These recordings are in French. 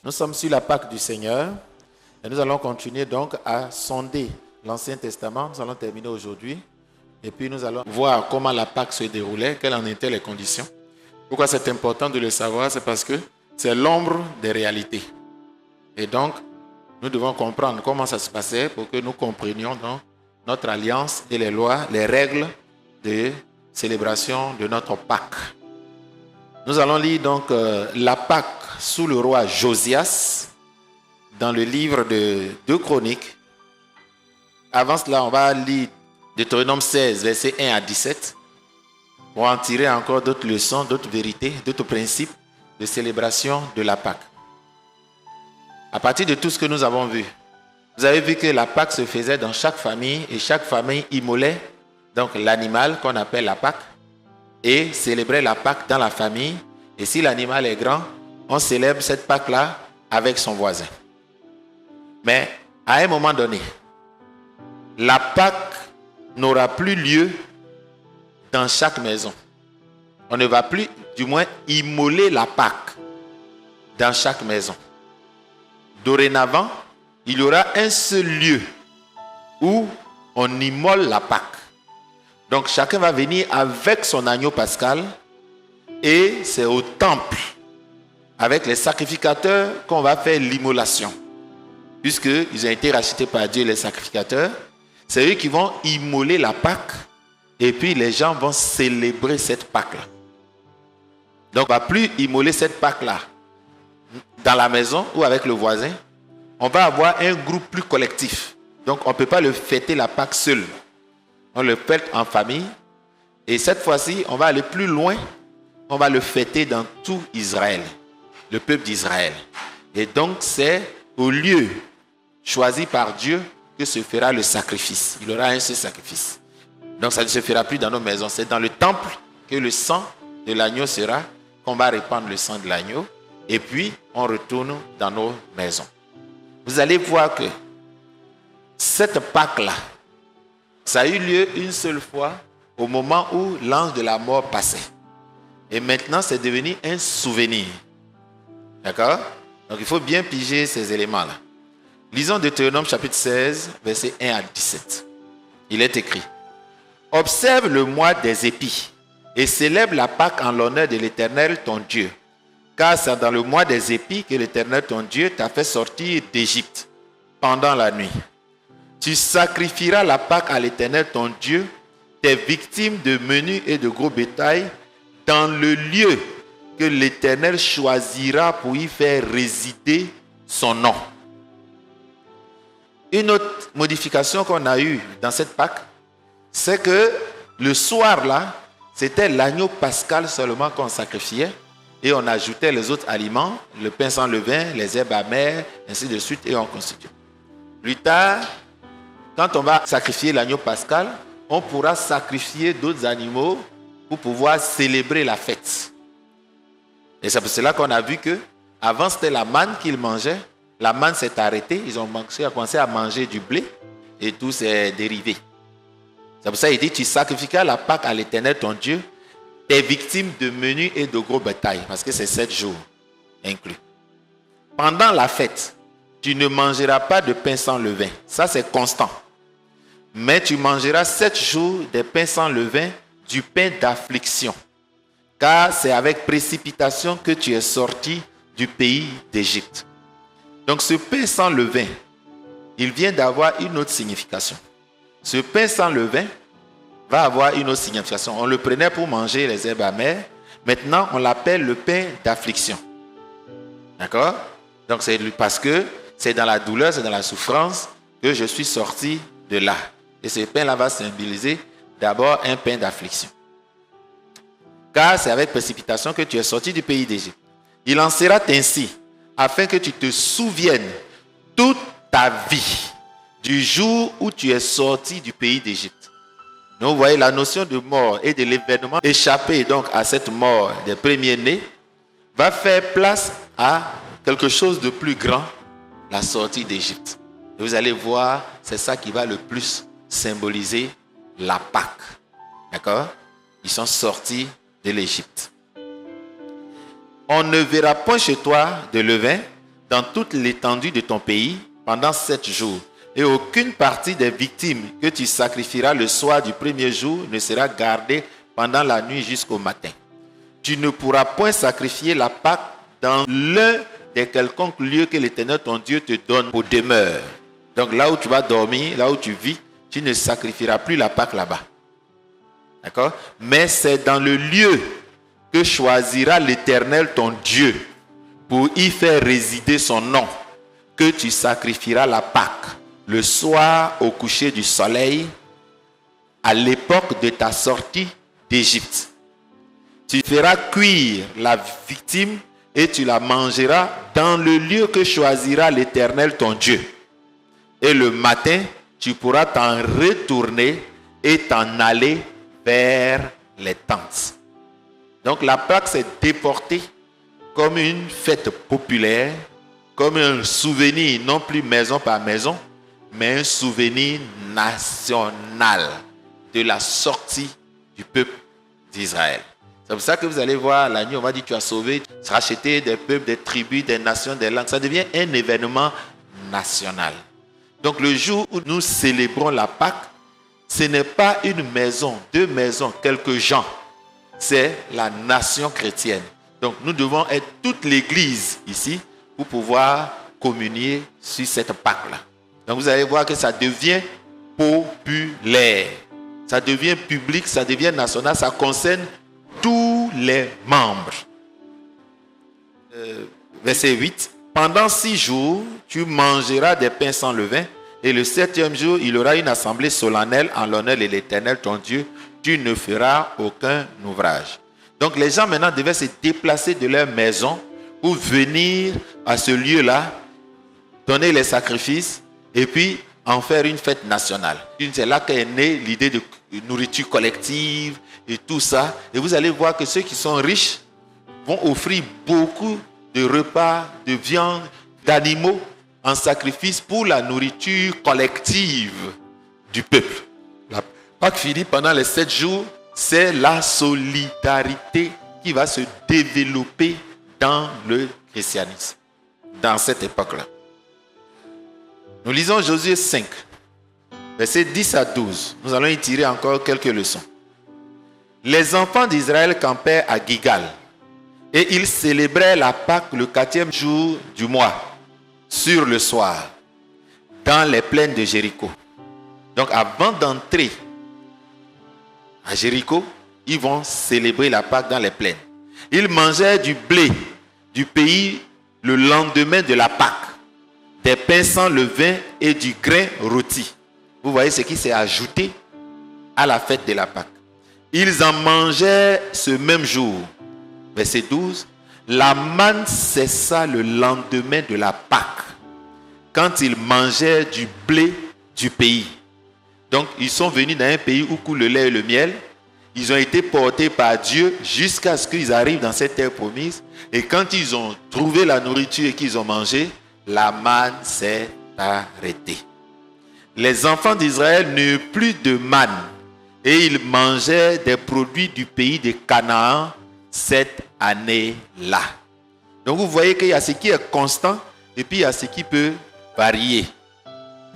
Nous sommes sur la Pâque du Seigneur et nous allons continuer donc à sonder l'Ancien Testament. Nous allons terminer aujourd'hui et puis nous allons voir comment la Pâque se déroulait, quelles en étaient les conditions. Pourquoi c'est important de le savoir? C'est parce que c'est l'ombre des réalités. Et donc, nous devons comprendre comment ça se passait pour que nous comprenions donc notre alliance et les lois, les règles de célébration de notre Pâque. Nous allons lire donc la Pâque sous le roi Josias dans le livre de 2 Chroniques. Avant cela, on va lire Deutéronome 16, versets 1 à 17 pour en tirer encore d'autres leçons, d'autres vérités, d'autres principes de célébration de la Pâque. À partir de tout ce que nous avons vu, vous avez vu que la Pâque se faisait dans chaque famille et chaque famille immolait donc l'animal qu'on appelle la Pâque et célébrait la Pâque dans la famille. Et si l'animal est grand, on célèbre cette Pâque-là avec son voisin. Mais à un moment donné, la Pâque n'aura plus lieu dans chaque maison. On ne va plus, du moins, immoler la Pâque dans chaque maison. Dorénavant, il y aura un seul lieu où on immole la Pâque. Donc chacun va venir avec son agneau pascal et c'est au temple, avec les sacrificateurs, qu'on va faire l'immolation. Puisqu'ils ont été rachetés par Dieu, les sacrificateurs, c'est eux qui vont immoler la Pâque et puis les gens vont célébrer cette Pâque-là. Donc on ne va plus immoler cette Pâque-là dans la maison ou avec le voisin. On va avoir un groupe plus collectif. Donc on ne peut pas le fêter la Pâque seul. On le fête en famille. Et cette fois-ci, on va aller plus loin. On va le fêter dans tout Israël. Le peuple d'Israël. Et donc c'est au lieu choisi par Dieu que se fera le sacrifice. Il y aura un seul sacrifice. Donc ça ne se fera plus dans nos maisons. C'est dans le temple que le sang de l'agneau sera, qu'on va répandre le sang de l'agneau. Et puis on retourne dans nos maisons. Vous allez voir que cette Pâque-là, ça a eu lieu une seule fois au moment où l'ange de la mort passait. Et maintenant, c'est devenu un souvenir. D'accord? Donc, il faut bien piger ces éléments-là. Lisons Deutéronome chapitre 16, versets 1 à 17. Il est écrit: observe le mois des épis et célèbre la Pâque en l'honneur de l'Éternel ton Dieu. Car c'est dans le mois des épis que l'Éternel ton Dieu t'a fait sortir d'Égypte pendant la nuit. Tu sacrifieras la Pâque à l'Éternel ton Dieu, tes victimes de menu et de gros bétail, dans le lieu que l'Éternel choisira pour y faire résider son nom. Une autre modification qu'on a eue dans cette Pâque, c'est que le soir là, c'était l'agneau pascal seulement qu'on sacrifiait. Et on ajoutait les autres aliments, le pain sans levain, les herbes amères, ainsi de suite, et on constitue. Plus tard, quand on va sacrifier l'agneau pascal, on pourra sacrifier d'autres animaux pour pouvoir célébrer la fête. Et c'est pour cela qu'on a vu que avant c'était la manne qu'ils mangeaient. La manne s'est arrêtée, ils ont commencé à manger du blé et tous ses dérivés. C'est pour ça qu'il dit: tu sacrifieras la Pâque à l'Éternel ton Dieu, tes victimes de menu et de gros bétail, parce que c'est 7 jours inclus. Pendant la fête, tu ne mangeras pas de pain sans levain. Ça, c'est constant. Mais tu mangeras 7 jours des pains sans levain, du pain d'affliction. Car c'est avec précipitation que tu es sorti du pays d'Égypte. Donc ce pain sans levain, il vient d'avoir une autre signification. Ce pain sans levain va avoir une autre signification. On le prenait pour manger les herbes amères. Maintenant, on l'appelle le pain d'affliction. D'accord? Donc, c'est parce que c'est dans la douleur, c'est dans la souffrance que je suis sorti de là. Et ce pain-là va symboliser d'abord un pain d'affliction. Car c'est avec précipitation que tu es sorti du pays d'Égypte. Il en sera ainsi, afin que tu te souviennes toute ta vie du jour où tu es sorti du pays d'Égypte. Donc, vous voyez la notion de mort et de l'événement échappé donc à cette mort des premiers-nés va faire place à quelque chose de plus grand, la sortie d'Égypte. Et vous allez voir, c'est ça qui va le plus symboliser la Pâque. D'accord? Ils sont sortis de l'Égypte. On ne verra point chez toi de levain dans toute l'étendue de ton pays pendant 7 jours. Et aucune partie des victimes que tu sacrifieras le soir du premier jour ne sera gardée pendant la nuit jusqu'au matin. Tu ne pourras point sacrifier la Pâque dans l'un des quelconques lieux que l'Éternel ton Dieu te donne pour demeure. Donc là où tu vas dormir, là où tu vis, tu ne sacrifieras plus la Pâque là-bas. D'accord? Mais c'est dans le lieu que choisira l'Éternel ton Dieu pour y faire résider son nom que tu sacrifieras la Pâque le soir au coucher du soleil à l'époque de ta sortie d'Égypte. Tu feras cuire la victime et tu la mangeras dans le lieu que choisira l'Éternel ton Dieu. Et le matin, tu pourras t'en retourner et t'en aller vers les tentes. Donc la Pâque s'est déportée comme une fête populaire, comme un souvenir, non plus maison par maison, mais un souvenir national de la sortie du peuple d'Israël. C'est pour ça que vous allez voir, la nuit, on va dire, tu as sauvé, tu as racheté des peuples, des tribus, des nations, des langues. Ça devient un événement national. Donc le jour où nous célébrons la Pâque, ce n'est pas une maison, 2 maisons, quelques gens. C'est la nation chrétienne. Donc nous devons être toute l'église ici pour pouvoir communier sur cette Pâque-là. Donc vous allez voir que ça devient populaire. Ça devient public, ça devient national, ça concerne tous les membres. Verset 8. Pendant 6 jours, tu mangeras des pains sans levain, et le 7e jour, il y aura une assemblée solennelle en l'honneur de l'Éternel, ton Dieu. Tu ne feras aucun ouvrage. Donc les gens maintenant devaient se déplacer de leur maison pour venir à ce lieu-là, donner les sacrifices, et puis en faire une fête nationale. C'est là qu'est née l'idée de nourriture collective et tout ça. Et vous allez voir que ceux qui sont riches vont offrir beaucoup de repas, de viande, d'animaux en sacrifice pour la nourriture collective du peuple. La Pâque finie pendant les 7 jours, c'est la solidarité qui va se développer dans le christianisme, dans cette époque-là. Nous lisons Josué 5, versets 10 à 12. Nous allons y tirer encore quelques leçons. Les enfants d'Israël campèrent à Gilgal et ils célébraient la Pâque le 4e jour du mois, sur le soir, dans les plaines de Jéricho. Donc avant d'entrer à Jéricho, ils vont célébrer la Pâque dans les plaines. Ils mangeaient du blé du pays le lendemain de la Pâque, des pains sans levain et du grain rôti. Vous voyez ce qui s'est ajouté à la fête de la Pâque. Ils en mangeaient ce même jour. Verset 12. La manne cessa le lendemain de la Pâque, quand ils mangeaient du blé du pays. Donc, ils sont venus dans un pays où coule le lait et le miel. Ils ont été portés par Dieu jusqu'à ce qu'ils arrivent dans cette terre promise. Et quand ils ont trouvé la nourriture et qu'ils ont mangé, la manne s'est arrêtée. Les enfants d'Israël n'eurent plus de manne et ils mangeaient des produits du pays de Canaan cette année-là. Donc vous voyez qu'il y a ce qui est constant et puis il y a ce qui peut varier.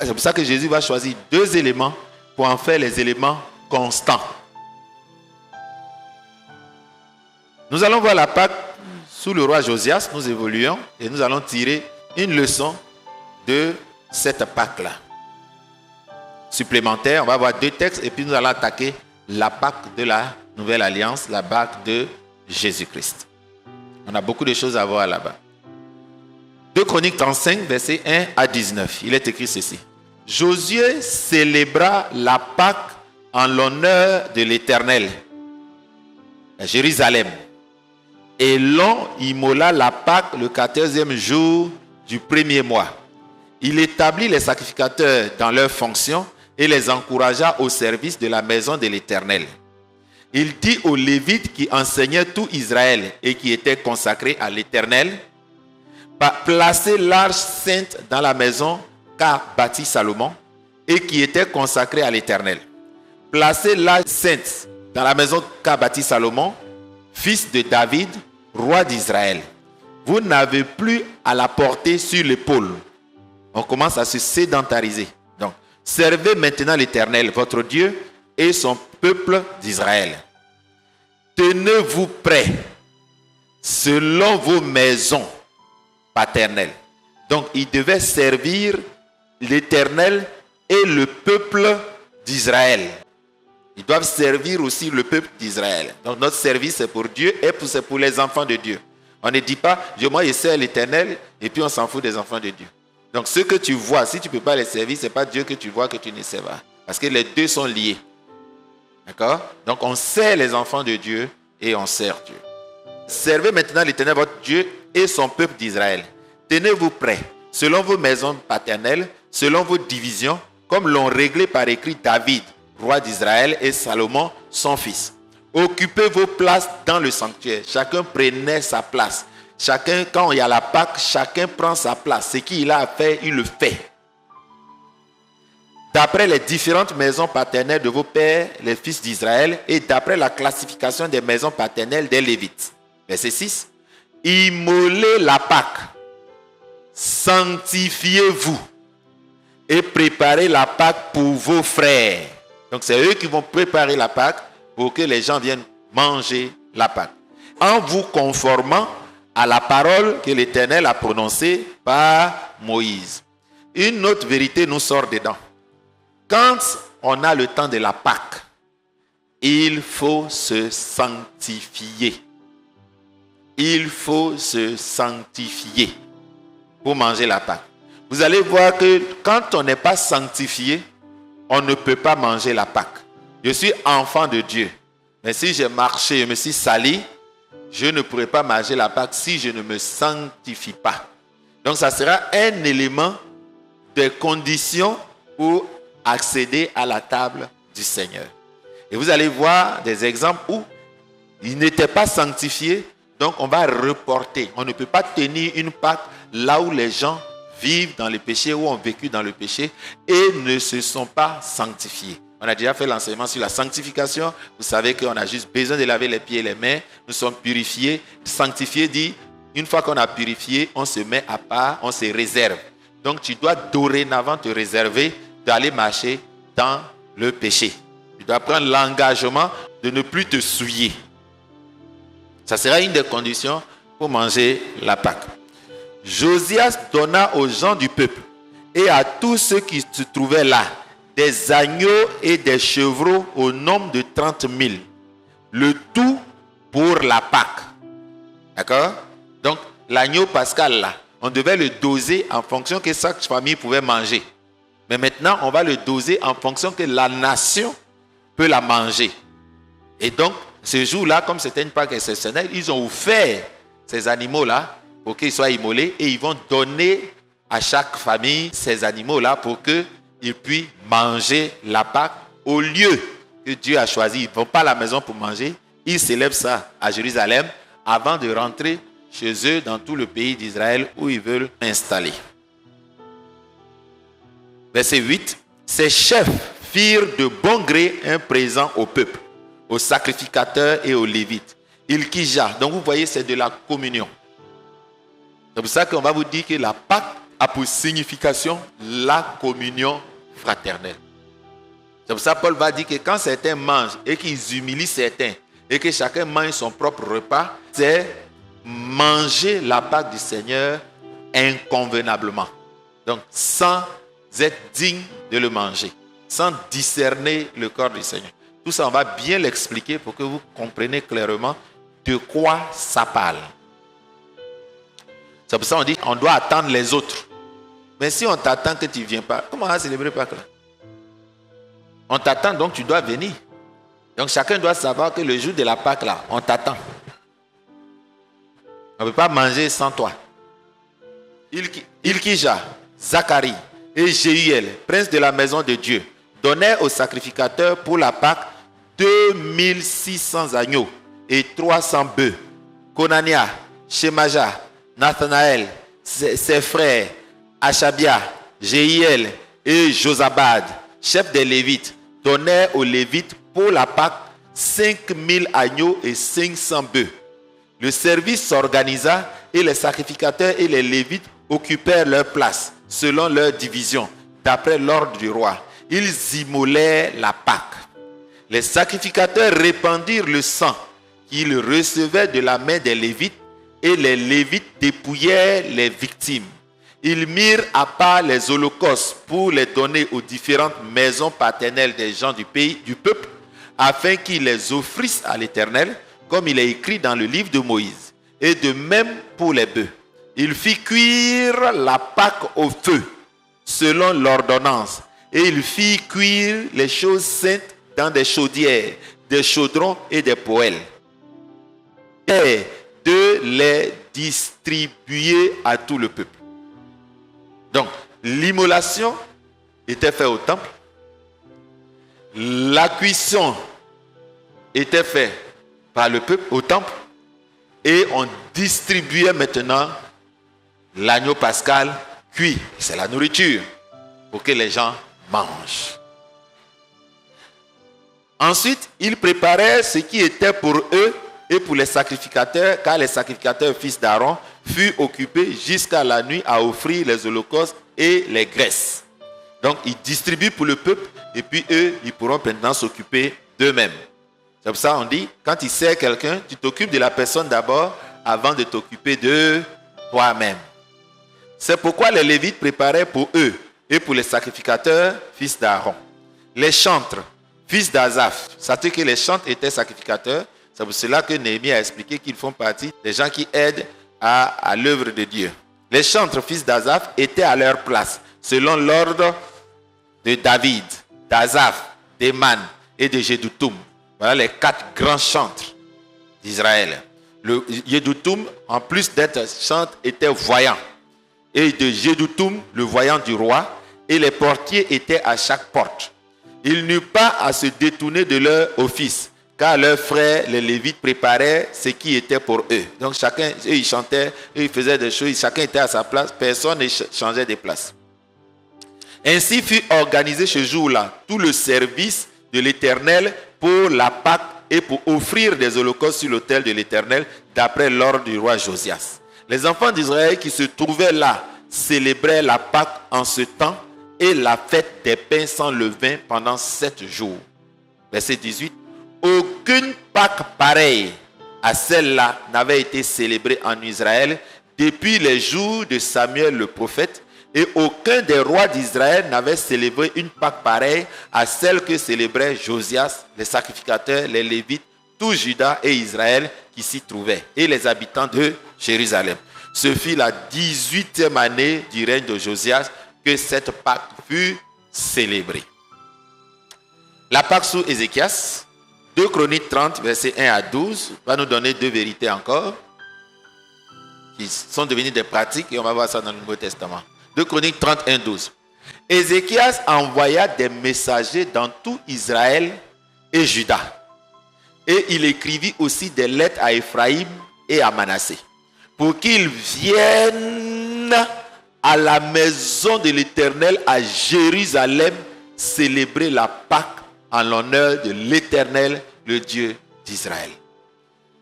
C'est pour ça que Jésus va choisir 2 éléments pour en faire les éléments constants. Nous allons voir la Pâque sous le roi Josias, nous évoluons et nous allons tirer une leçon de cette Pâque-là. Supplémentaire, on va voir 2 textes et puis nous allons attaquer la Pâque de la Nouvelle Alliance, la Pâque de Jésus-Christ. On a beaucoup de choses à voir là-bas. 2 Chroniques 35, versets 1 à 19. Il est écrit ceci. Josué célébra la Pâque en l'honneur de l'Éternel à Jérusalem. Et l'on immola la Pâque le 14e jour du premier mois. Il établit les sacrificateurs dans leurs fonctions et les encouragea au service de la maison de l'Éternel. Il dit aux Lévites qui enseignaient tout Israël et qui étaient consacrés à l'Éternel, placez l'arche sainte dans la maison qu'a bâtie Salomon et qui était consacrée à l'Éternel. Placez l'arche sainte dans la maison qu'a bâtie Salomon, fils de David, roi d'Israël. Vous n'avez plus à la porter sur l'épaule. On commence à se sédentariser. Donc, servez maintenant l'Éternel, votre Dieu, et son peuple d'Israël. Tenez-vous prêts selon vos maisons paternelles. Donc, ils devaient servir l'Éternel et le peuple d'Israël. Ils doivent servir aussi le peuple d'Israël. Donc, notre service, c'est pour Dieu et c'est pour les enfants de Dieu. On ne dit pas, moi, je sers l'Éternel et puis on s'en fout des enfants de Dieu. Donc, ce que tu vois, si tu ne peux pas les servir, ce n'est pas Dieu que tu vois que tu ne sers pas. Parce que les deux sont liés. D'accord? Donc, on sert les enfants de Dieu et on sert Dieu. Servez maintenant l'Éternel, votre Dieu, et son peuple d'Israël. Tenez-vous prêts, selon vos maisons paternelles, selon vos divisions, comme l'ont réglé par écrit David, roi d'Israël, et Salomon, son fils. Occupez vos places dans le sanctuaire. Chacun prenait sa place. Chacun, quand il y a la Pâque, chacun prend sa place. Ce qu'il a à faire, il le fait. D'après les différentes maisons paternelles de vos pères, les fils d'Israël, et d'après la classification des maisons paternelles des Lévites. Verset 6. Immolez la Pâque, sanctifiez-vous et préparez la Pâque pour vos frères. Donc c'est eux qui vont préparer la Pâque pour que les gens viennent manger la Pâque. En vous conformant à la parole que l'Éternel a prononcée par Moïse. Une autre vérité nous sort dedans. Quand on a le temps de la Pâque, il faut se sanctifier. Il faut se sanctifier pour manger la Pâque. Vous allez voir que quand on n'est pas sanctifié, on ne peut pas manger la Pâque. Je suis enfant de Dieu. Mais si j'ai marché, je me suis sali, je ne pourrai pas manger la Pâque si je ne me sanctifie pas. Donc ça sera un élément de conditions pour accéder à la table du Seigneur. Et vous allez voir des exemples où ils n'étaient pas sanctifiés, donc on va reporter. On ne peut pas tenir une Pâque là où les gens vivent dans le péché, ou ont vécu dans le péché et ne se sont pas sanctifiés. On a déjà fait l'enseignement sur la sanctification. Vous savez qu'on a juste besoin de laver les pieds et les mains. Nous sommes purifiés. Sanctifié dit, une fois qu'on a purifié, on se met à part, on se réserve. Donc tu dois dorénavant te réserver d'aller marcher dans le péché. Tu dois prendre l'engagement de ne plus te souiller. Ça sera une des conditions pour manger la Pâque. Josias donna aux gens du peuple et à tous ceux qui se trouvaient là des agneaux et des chevreaux au nombre de 30 000. Le tout pour la Pâque. D'accord? Donc, l'agneau pascal là, on devait le doser en fonction que chaque famille pouvait manger. Mais maintenant, on va le doser en fonction que la nation peut la manger. Et donc, ce jour-là, comme c'était une Pâque exceptionnelle, ils ont offert ces animaux-là pour qu'ils soient immolés et ils vont donner à chaque famille ces animaux-là pour qu'ils puissent manger la Pâque au lieu que Dieu a choisi. Ils ne vont pas à la maison pour manger. Ils célèbrent ça à Jérusalem avant de rentrer chez eux dans tout le pays d'Israël où ils veulent installer. Verset 8. Ces chefs firent de bon gré un présent au peuple, aux sacrificateurs et aux lévites. Ilkija. Donc vous voyez, c'est de la communion. C'est pour ça qu'on va vous dire que la Pâque a pour signification la communion fraternelle. C'est pour ça que Paul va dire que quand certains mangent et qu'ils humilient certains et que chacun mange son propre repas, c'est manger la Pâque du Seigneur inconvenablement. Donc sans être digne de le manger, sans discerner le corps du Seigneur. Tout ça, on va bien l'expliquer pour que vous compreniez clairement de quoi ça parle. C'est pour ça qu'on dit qu'on doit attendre les autres. Mais si on t'attend que tu ne viens pas, comment on va célébrer Pâques là? On t'attend, donc tu dois venir. Donc chacun doit savoir que le jour de la Pâque là, on t'attend. On ne peut pas manger sans toi. Ilkija, Zacharie et Jéhuel, prince de la maison de Dieu, donnaient aux sacrificateurs pour la Pâque 2600 agneaux et 300 bœufs. Konania, Shemaja, Nathanaël, ses frères, Achabia, Jéhiel et Josabad, chefs des Lévites, donnaient aux Lévites pour la Pâque 5000 agneaux et 500 bœufs. Le service s'organisa et les sacrificateurs et les Lévites occupèrent leur place, selon leur division, d'après l'ordre du roi. Ils immolaient la Pâque. Les sacrificateurs répandirent le sang qu'ils recevaient de la main des Lévites, et les Lévites dépouillaient les victimes. Ils mirent à part les holocaustes pour les donner aux différentes maisons paternelles des gens du pays, du peuple, afin qu'ils les offrissent à l'Éternel, comme il est écrit dans le livre de Moïse. Et de même pour les bœufs. Il fit cuire la Pâque au feu, selon l'ordonnance. Et il fit cuire les choses saintes dans des chaudières, des chaudrons et des poêles. Et de les distribuer à tout le peuple. Donc, l'immolation était faite au temple. La cuisson était faite par le peuple au temple. Et on distribuait maintenant l'agneau pascal cuit. C'est la nourriture pour que les gens mangent. Ensuite, ils préparaient ce qui était pour eux et pour les sacrificateurs, car les sacrificateurs fils d'Aaron furent occupés jusqu'à la nuit à offrir les holocaustes et les graisses. Donc, ils distribuent pour le peuple et puis eux, ils pourront maintenant s'occuper d'eux-mêmes. C'est pour ça qu'on dit, quand tu sers quelqu'un, tu t'occupes de la personne d'abord avant de t'occuper de toi-même. C'est pourquoi les Lévites préparaient pour eux et pour les sacrificateurs, fils d'Aaron. Les chantres, fils d'Azaph, c'est-à-dire que les chantres étaient sacrificateurs. C'est pour cela que Néhémie a expliqué qu'ils font partie des gens qui aident à l'œuvre de Dieu. Les chantres, fils d'Azaph, étaient à leur place, selon l'ordre de David, d'Azaph, d'Éman et de Jéduthun. Voilà les 4 grands chantres d'Israël. Le Jéduthun, en plus d'être chantre, était voyant. Et de Jéduthun, le voyant du roi, et les portiers étaient à chaque porte. Il n'eut pas à se détourner de leur office, car leurs frères, les Lévites, préparaient ce qui était pour eux. Donc chacun, eux, ils chantaient, eux, ils faisaient des choses, chacun était à sa place, personne ne changeait de place. Ainsi fut organisé ce jour-là tout le service de l'Éternel pour la Pâque et pour offrir des holocaustes sur l'autel de l'Éternel, d'après l'ordre du roi Josias. Les enfants d'Israël qui se trouvaient là célébraient la Pâque en ce temps et la fête des pains sans levain pendant 7 jours. Verset 18. Aucune Pâque pareille à celle-là n'avait été célébrée en Israël depuis les jours de Samuel le prophète, et aucun des rois d'Israël n'avait célébré une Pâque pareille à celle que célébrait Josias, les sacrificateurs, les Lévites, tout Juda et Israël qui s'y trouvaient, et les habitants de Jérusalem. Ce fut la 18e année du règne de Josias que cette Pâque fut célébrée. La Pâque sous Ézéchias, 2 Chroniques 30, versets 1 à 12, va nous donner 2 vérités encore, qui sont devenues des pratiques, et on va voir ça dans le Nouveau Testament. 2 Chroniques 31, 12. Ézéchias envoya des messagers dans tout Israël et Juda. Et il écrivit aussi des lettres à Éphraïm et à Manassé, pour qu'ils viennent à la maison de l'Éternel à Jérusalem célébrer la Pâque en l'honneur de l'Éternel, le Dieu d'Israël.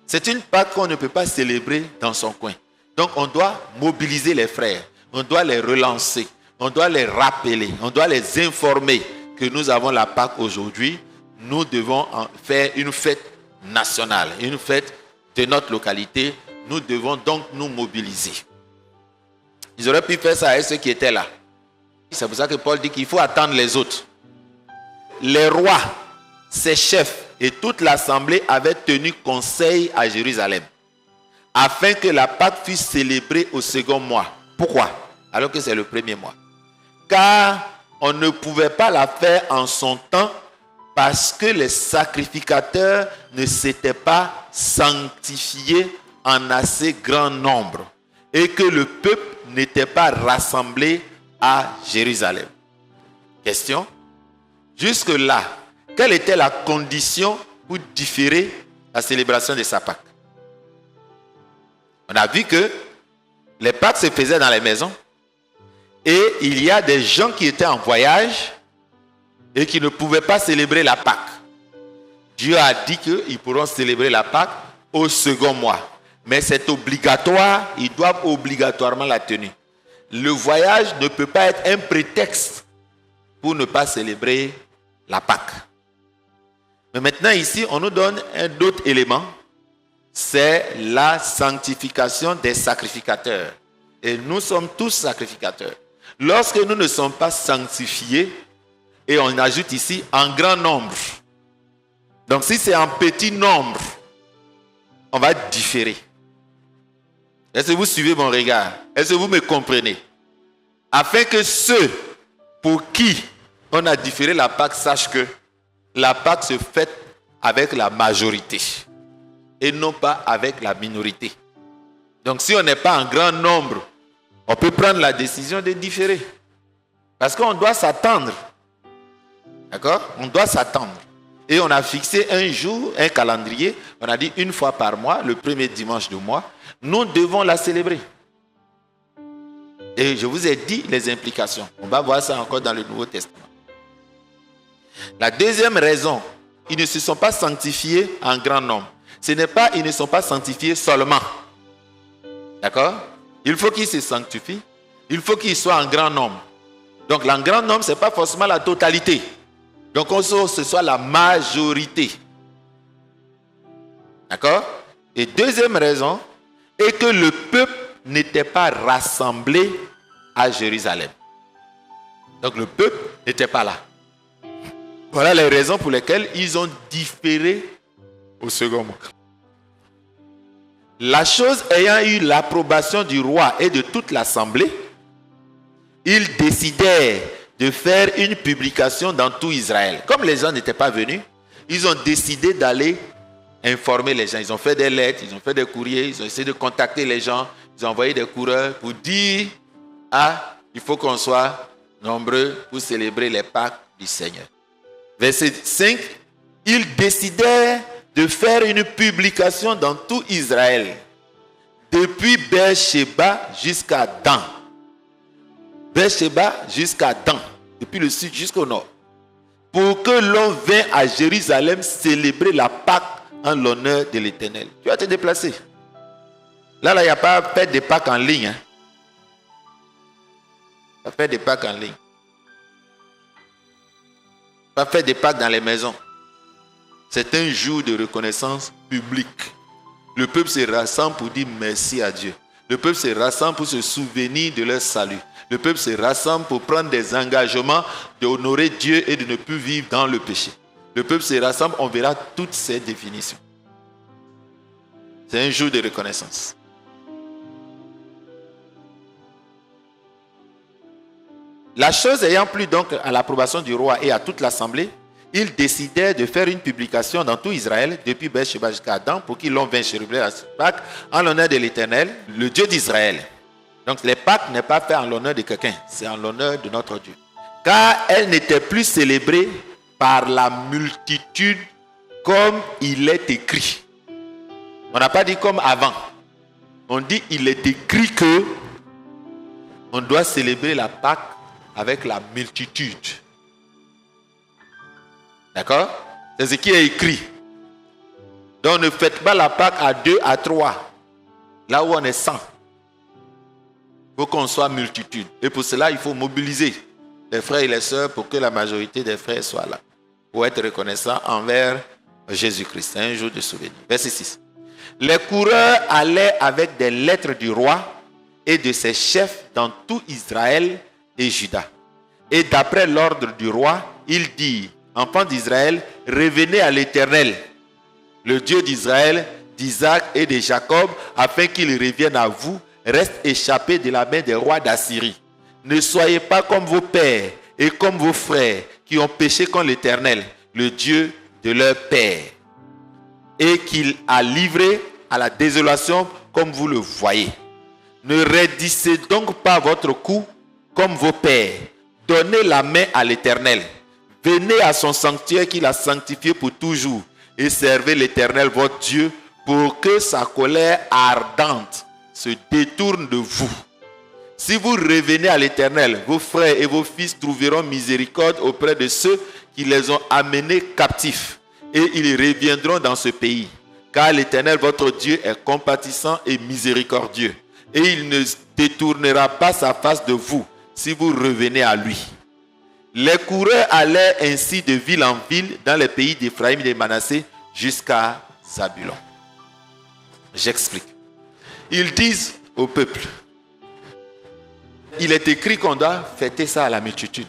C'est une Pâque qu'on ne peut pas célébrer dans son coin. Donc on doit mobiliser les frères, on doit les relancer, on doit les rappeler, on doit les informer que nous avons la Pâque aujourd'hui. Nous devons en faire une fête nationale, une fête de notre localité. Nous devons donc nous mobiliser. Ils auraient pu faire ça avec ceux qui étaient là. C'est pour ça que Paul dit qu'il faut attendre les autres. Les rois, ses chefs et toute l'assemblée avaient tenu conseil à Jérusalem, afin que la Pâque fût célébrée au second mois. Pourquoi? Alors que c'est le premier mois. Car on ne pouvait pas la faire en son temps, parce que les sacrificateurs ne s'étaient pas sanctifiés en assez grand nombre, et que le peuple n'était pas rassemblé à Jérusalem. Question. Jusque-là, quelle était la condition pour différer la célébration de sa Pâque? On a vu que les Pâques se faisaient dans les maisons, et il y a des gens qui étaient en voyage et qui ne pouvaient pas célébrer la Pâque. Dieu a dit qu'ils pourront célébrer la Pâque au second mois. Mais c'est obligatoire, ils doivent obligatoirement la tenir. Le voyage ne peut pas être un prétexte pour ne pas célébrer la Pâque. Mais maintenant ici, on nous donne un autre élément, c'est la sanctification des sacrificateurs. Et nous sommes tous sacrificateurs. Lorsque nous ne sommes pas sanctifiés, et on ajoute ici en grand nombre. Donc si c'est en petit nombre, on va différer. Est-ce que vous suivez mon regard? Est-ce que vous me comprenez? Afin que ceux pour qui on a différé la Pâque sachent que la Pâque se fait avec la majorité et non pas avec la minorité. Donc si on n'est pas en grand nombre, on peut prendre la décision de différer. Parce qu'on doit s'attendre. D'accord? On doit s'attendre. Et on a fixé un jour, un calendrier. On a dit une fois par mois, le premier dimanche du mois, nous devons la célébrer. Et je vous ai dit les implications. On va voir ça encore dans le Nouveau Testament. La deuxième raison, ils ne se sont pas sanctifiés en grand nombre. Ce n'est pas ils ne sont pas sanctifiés seulement. D'accord? Il faut qu'ils se sanctifient. Il faut qu'ils soient en grand nombre. Donc, en grand nombre, ce n'est pas forcément la totalité. Donc, on sait que ce soit la majorité. D'accord? Et deuxième raison est que le peuple n'était pas rassemblé à Jérusalem. Donc, le peuple n'était pas là. Voilà les raisons pour lesquelles ils ont différé au second mois. La chose ayant eu l'approbation du roi et de toute l'assemblée, ils décidèrent de faire une publication dans tout Israël. Comme les gens n'étaient pas venus, ils ont décidé d'aller informer les gens. Ils ont fait des lettres, ils ont fait des courriers, ils ont essayé de contacter les gens, ils ont envoyé des coureurs pour dire « Ah, il faut qu'on soit nombreux pour célébrer les Pâques du Seigneur. » Verset 5, ils décidèrent de faire une publication dans tout Israël, depuis Beersheba jusqu'à Dan. Beersheba jusqu'à Dan, depuis le sud jusqu'au nord, pour que l'on vienne à Jérusalem célébrer la Pâque en l'honneur de l'Éternel. Tu vas te déplacer. Là, il n'y a pas fait de Pâques en ligne. Pas fait de Pâques en ligne. Pas fait de Pâques dans les maisons. C'est un jour de reconnaissance publique. Le peuple se rassemble pour dire merci à Dieu. Le peuple se rassemble pour se souvenir de leur salut. Le peuple se rassemble pour prendre des engagements d'honorer Dieu et de ne plus vivre dans le péché. Le peuple se rassemble, on verra toutes ces définitions. C'est un jour de reconnaissance. La chose ayant plu donc à l'approbation du roi et à toute l'assemblée, ils décidèrent de faire une publication dans tout Israël, depuis Beersheba jusqu'à Dan, pour qu'ils l'on vienne célébrer la Pâque en l'honneur de l'Éternel, le Dieu d'Israël. Donc les Pâques n'est pas fait en l'honneur de quelqu'un, c'est en l'honneur de notre Dieu. Car elle n'était plus célébrée par la multitude comme il est écrit. On n'a pas dit comme avant. On dit il est écrit que on doit célébrer la Pâque avec la multitude. D'accord? C'est ce qui est écrit. Donc ne faites pas la Pâque à 2, à 3. Là où on est 100. Il faut qu'on soit multitude. Et pour cela, il faut mobiliser les frères et les sœurs pour que la majorité des frères soient là. Pour être reconnaissant envers Jésus-Christ. C'est un jour de souvenir. Verset 6. Les coureurs allaient avec des lettres du roi et de ses chefs dans tout Israël et Juda. Et d'après l'ordre du roi, il dit: enfants d'Israël, revenez à l'Éternel, le Dieu d'Israël, d'Isaac et de Jacob, afin qu'il revienne à vous, reste échappé de la main des rois d'Assyrie. Ne soyez pas comme vos pères et comme vos frères qui ont péché contre l'Éternel, le Dieu de leur père, et qu'il a livré à la désolation comme vous le voyez. Ne raidissez donc pas votre cou comme vos pères. Donnez la main à l'Éternel. Venez à son sanctuaire qu'il a sanctifié pour toujours et servez l'Éternel votre Dieu pour que sa colère ardente se détourne de vous. Si vous revenez à l'Éternel, vos frères et vos fils trouveront miséricorde auprès de ceux qui les ont amenés captifs et ils reviendront dans ce pays. car l'Éternel, votre Dieu, est compatissant et miséricordieux. Et il ne détournera pas sa face de vous si vous revenez à lui. Les coureurs allaient ainsi de ville en ville dans les pays d'Éphraïm et de Manassé jusqu'à Zabulon. J'explique. Ils disent au peuple, il est écrit qu'on doit fêter ça à la multitude.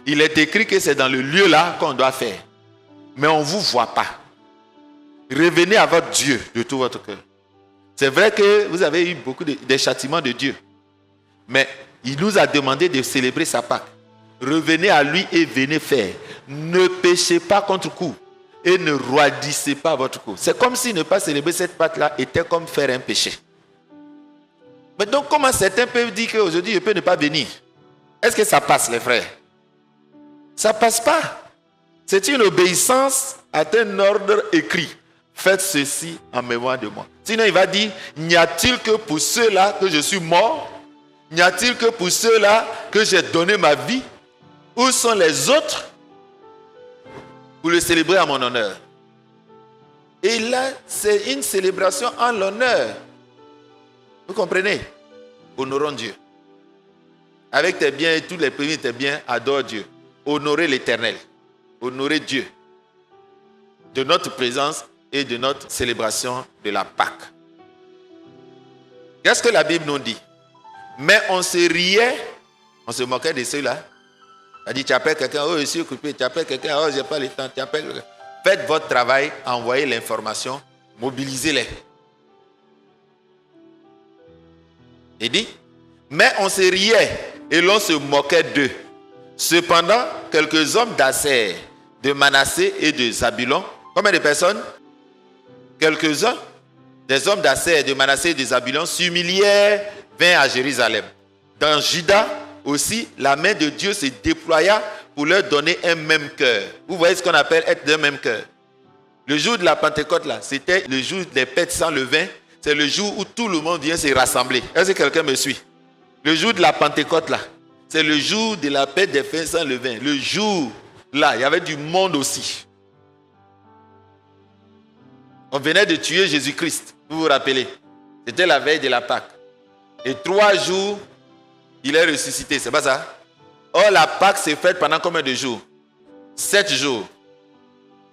Il est écrit que c'est dans le lieu là qu'on doit faire. Mais on ne vous voit pas. Revenez à votre Dieu de tout votre cœur. C'est vrai que vous avez eu beaucoup de châtiments de Dieu. Mais il nous a demandé de célébrer sa Pâque. Revenez à lui et venez faire. Ne péchez pas contre coup. Et ne roidissez pas votre cou. C'est comme si ne pas célébrer cette Pâque-là était comme faire un péché. Mais donc comment certains peuvent dire qu'aujourd'hui je peux ne pas venir? Est-ce que ça passe les frères? Ça ne passe pas. C'est une obéissance à un ordre écrit. Faites ceci en mémoire de moi. Sinon il va dire, n'y a-t-il que pour ceux-là que je suis mort? N'y a-t-il que pour ceux-là que j'ai donné ma vie? Où sont les autres pour le célébrer à mon honneur? Et là, c'est une célébration en l'honneur. Vous comprenez? Honorons Dieu. Avec tes biens et tous les premiers de tes biens, adore Dieu. Honorer l'Éternel. Honorer Dieu. De notre présence et de notre célébration de la Pâque. Qu'est-ce que la Bible nous dit? Mais on se riait, on se moquait de ceux-là. On dit, tu appelles quelqu'un, oh je suis occupé, tu appelles quelqu'un, oh j'ai pas le temps, tu appelles quelqu'un. Faites votre travail, envoyez l'information, mobilisez-les. Il dit, mais on se riait et l'on se moquait d'eux. Cependant, quelques hommes d'Asser, de Manassé et de Zabulon, combien de personnes? Quelques-uns des hommes d'Asser, de Manassé et de Zabulon s'humilièrent, vinrent à Jérusalem. Dans Juda aussi, la main de Dieu se déploya pour leur donner un même cœur. Vous voyez ce qu'on appelle être d'un même cœur. Le jour de la Pentecôte, là, c'était le jour des fêtes sans levain. C'est le jour où tout le monde vient se rassembler. Est-ce que quelqu'un me suit? Le jour de la Pentecôte, là, c'est le jour de la fête des fêtes sans levain. Le jour, là, il y avait du monde aussi. On venait de tuer Jésus-Christ, vous vous rappelez? C'était la veille de la Pâque. Et 3 jours, il est ressuscité, c'est pas ça? Or, la Pâque s'est faite pendant combien de jours? 7 jours.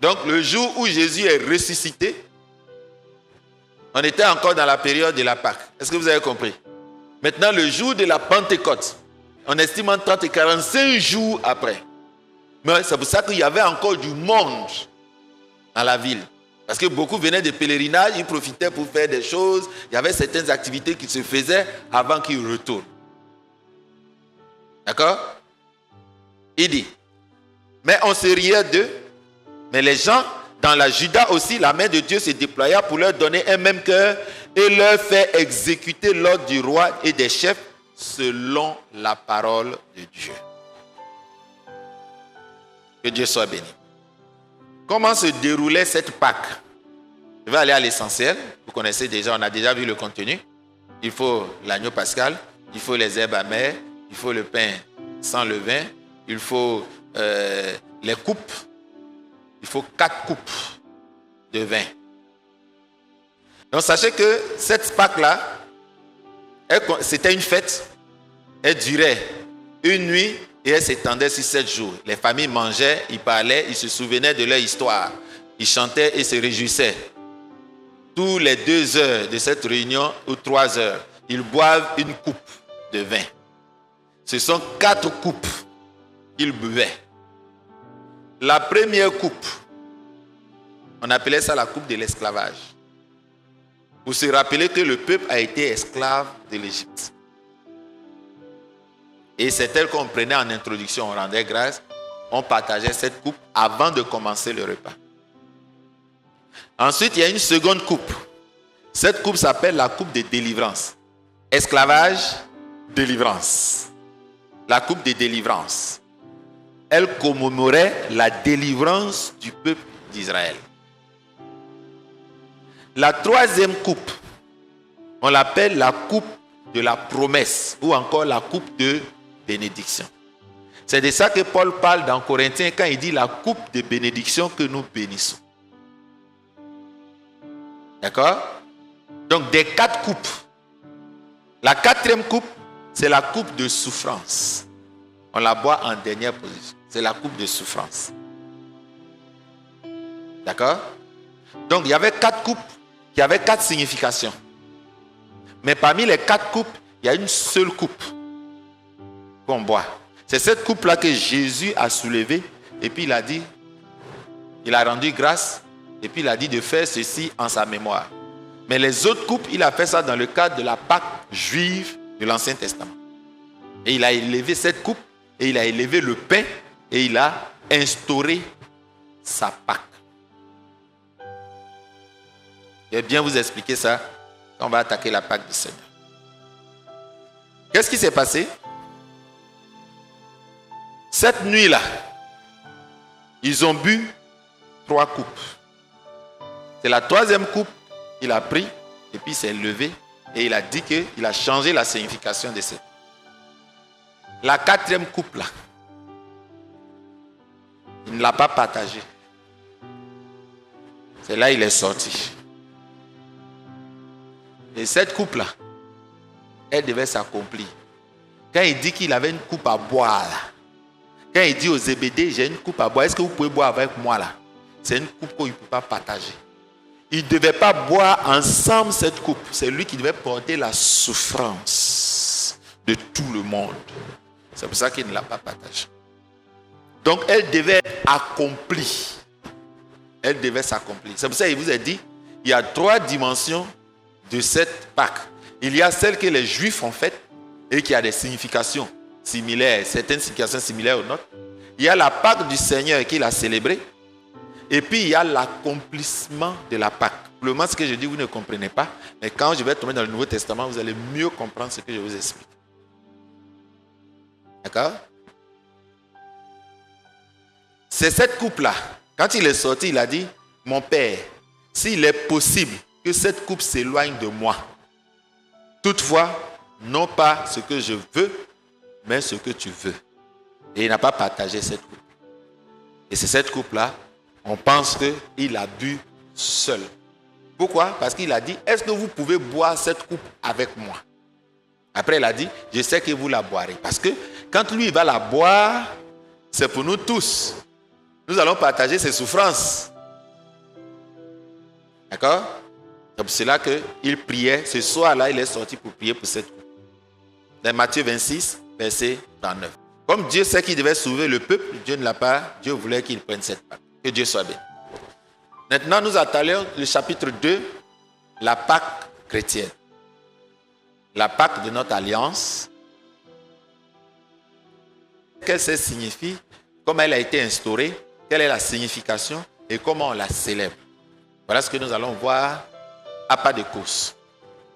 Donc, le jour où Jésus est ressuscité, on était encore dans la période de la Pâque. Est-ce que vous avez compris? Maintenant, le jour de la Pentecôte, on estime entre 30 et 45 jours après. Mais c'est pour ça qu'il y avait encore du monde dans la ville. Parce que beaucoup venaient de pèlerinage, ils profitaient pour faire des choses. Il y avait certaines activités qui se faisaient avant qu'ils retournent. D'accord? Il dit, mais on se riait d'eux, mais les gens dans la Juda aussi, la main de Dieu se déploya pour leur donner un même cœur et leur faire exécuter l'ordre du roi et des chefs selon la parole de Dieu. Que Dieu soit béni. Comment se déroulait cette Pâque? Je vais aller à l'essentiel. Vous connaissez déjà, on a déjà vu le contenu. Il faut l'agneau pascal, il faut les herbes amères, il faut le pain sans levain, il faut les coupes, il faut 4 coupes de vin. Donc sachez que cette Pâque-là, c'était une fête, elle durait une nuit et elle s'étendait sur 7 jours. Les familles mangeaient, ils parlaient, ils se souvenaient de leur histoire. Ils chantaient et se réjouissaient. Tous les 2 heures de cette réunion, ou 3 heures, ils boivent une coupe de vin. Ce sont 4 coupes qu'ils buvaient. La première coupe, on appelait ça la coupe de l'esclavage. Pour se rappeler que le peuple a été esclave de l'Égypte. Et c'est elle qu'on prenait en introduction, on rendait grâce, on partageait cette coupe avant de commencer le repas. Ensuite, il y a une seconde coupe. Cette coupe s'appelle la coupe de délivrance. Esclavage, délivrance. La coupe de délivrance. Elle commémorait la délivrance du peuple d'Israël. La troisième coupe, on l'appelle la coupe de la promesse ou encore la coupe de bénédiction. C'est de ça que Paul parle dans Corinthiens quand il dit la coupe de bénédiction que nous bénissons. D'accord? Donc des 4 coupes. La 4e coupe, c'est la coupe de souffrance. On la boit en dernière position. C'est la coupe de souffrance. D'accord? Donc il y avait 4 coupes qui avaient 4 significations. Mais parmi les 4 coupes, il y a une seule coupe qu'on boit. C'est cette coupe-là que Jésus a soulevée. Et puis il a dit, il a rendu grâce. Et puis il a dit de faire ceci en sa mémoire. Mais les autres coupes, il a fait ça dans le cadre de la Pâque juive de l'Ancien Testament. Et il a élevé cette coupe. Et il a élevé le pain. Et il a instauré sa Pâque. Je vais bien vous expliquer ça quand on va attaquer la Pâque du Seigneur. Qu'est-ce qui s'est passé? Cette nuit-là, ils ont bu 3 coupes. C'est la 3e coupe qu'il a pris et puis il s'est levé et il a dit qu'il a changé la signification de cette. La 4e coupe là, il ne l'a pas partagée. C'est là qu'il est sorti. Et cette coupe là, elle devait s'accomplir. Quand il dit qu'il avait une coupe à boire là, quand il dit aux Zébédée, j'ai une coupe à boire, est-ce que vous pouvez boire avec moi là? C'est une coupe qu'il ne peut pas partager. Il ne devait pas boire ensemble cette coupe. C'est lui qui devait porter la souffrance de tout le monde. C'est pour ça qu'il ne l'a pas partagée. Donc elle devait être accomplie. Elle devait s'accomplir. C'est pour ça qu'il vous a dit, il y a 3 dimensions de cette Pâque. Il y a celle que les Juifs ont faite et qui a des significations similaires, certaines significations similaires aux nôtres. Il y a la Pâque du Seigneur qu'il a célébrée. Et puis il y a l'accomplissement de la Pâque. Pour le moment, ce que je dis, vous ne comprenez pas. Mais quand je vais tomber dans le Nouveau Testament, vous allez mieux comprendre ce que je vous explique. D'accord? C'est cette coupe-là. Quand il est sorti, il a dit, mon Père, s'il est possible que cette coupe s'éloigne de moi. Toutefois, non pas ce que je veux, mais ce que tu veux. Et il n'a pas partagé cette coupe. Et c'est cette coupe-là, on pense qu'il a bu seul. Pourquoi? Parce qu'il a dit, est-ce que vous pouvez boire cette coupe avec moi? Après, il a dit, je sais que vous la boirez. Parce que quand lui, il va la boire, c'est pour nous tous. Nous allons partager ses souffrances. D'accord? C'est pour cela qu'il priait. Ce soir-là, il est sorti pour prier pour cette coupe. Dans Matthieu 26, verset 39. Comme Dieu sait qu'il devait sauver le peuple, Dieu ne l'a pas. Dieu voulait qu'il prenne cette Pâque. Que Dieu soit béni. Maintenant, nous attaquons le chapitre 2, la Pâque chrétienne. La Pâque de notre alliance. Qu'est-ce que ça signifie? Comment elle a été instaurée? Quelle est la signification? Et comment on la célèbre? Voilà ce que nous allons voir à pas de course.